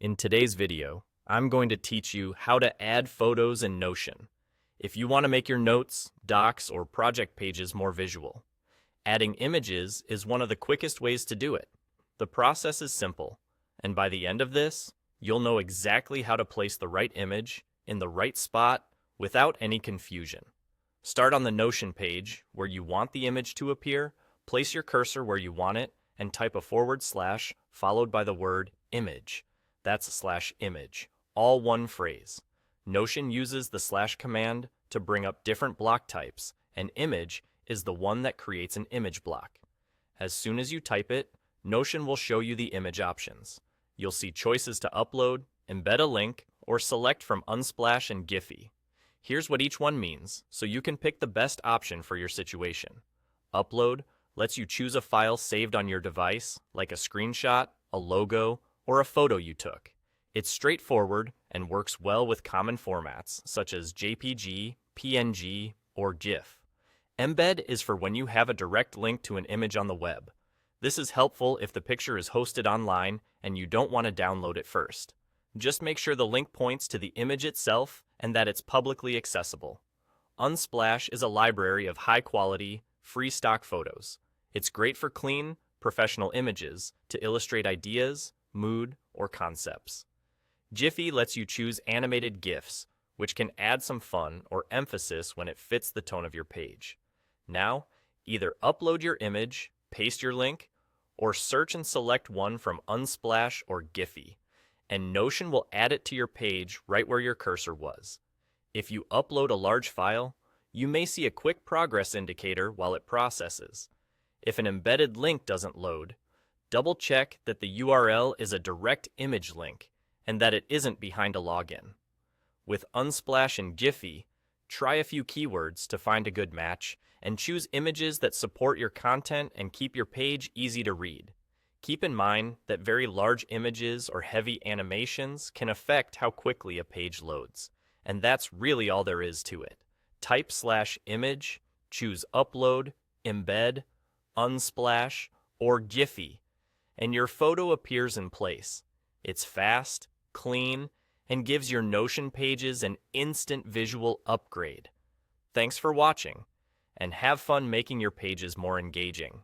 In today's video, I'm going to teach you how to add photos in Notion. If you want to make your notes, docs, or project pages more visual, adding images is one of the quickest ways to do it. The process is simple, and by the end of this, you'll know exactly how to place the right image in the right spot without any confusion. Start on the Notion page where you want the image to appear, place your cursor where you want it, and type a / followed by the word image. That's /image, all one phrase. Notion uses the / command to bring up different block types, and image is the one that creates an image block. As soon as you type it, Notion will show you the image options. You'll see choices to upload, embed a link, or select from Unsplash and Giphy. Here's what each one means, so you can pick the best option for your situation. Upload lets you choose a file saved on your device, like a screenshot, a logo, or a photo you took. It's straightforward and works well with common formats such as JPG, PNG, or GIF. Embed is for when you have a direct link to an image on the web. This is helpful if the picture is hosted online and you don't want to download it first. Just make sure the link points to the image itself and that it's publicly accessible. Unsplash is a library of high-quality, free stock photos. It's great for clean, professional images to illustrate ideas, mood, or concepts. Giphy lets you choose animated GIFs, which can add some fun or emphasis when it fits the tone of your page. Now, either upload your image, paste your link, or search and select one from Unsplash or Giphy, and Notion will add it to your page right where your cursor was. If you upload a large file, you may see a quick progress indicator while it processes. If an embedded link doesn't load, double-check that the URL is a direct image link and that it isn't behind a login. With Unsplash and Giphy, try a few keywords to find a good match and choose images that support your content and keep your page easy to read. Keep in mind that very large images or heavy animations can affect how quickly a page loads, and that's really all there is to it. Type /image, choose Upload, Embed, Unsplash, or Giphy, and your photo appears in place. It's fast, clean, and gives your Notion pages an instant visual upgrade. Thanks for watching, and have fun making your pages more engaging.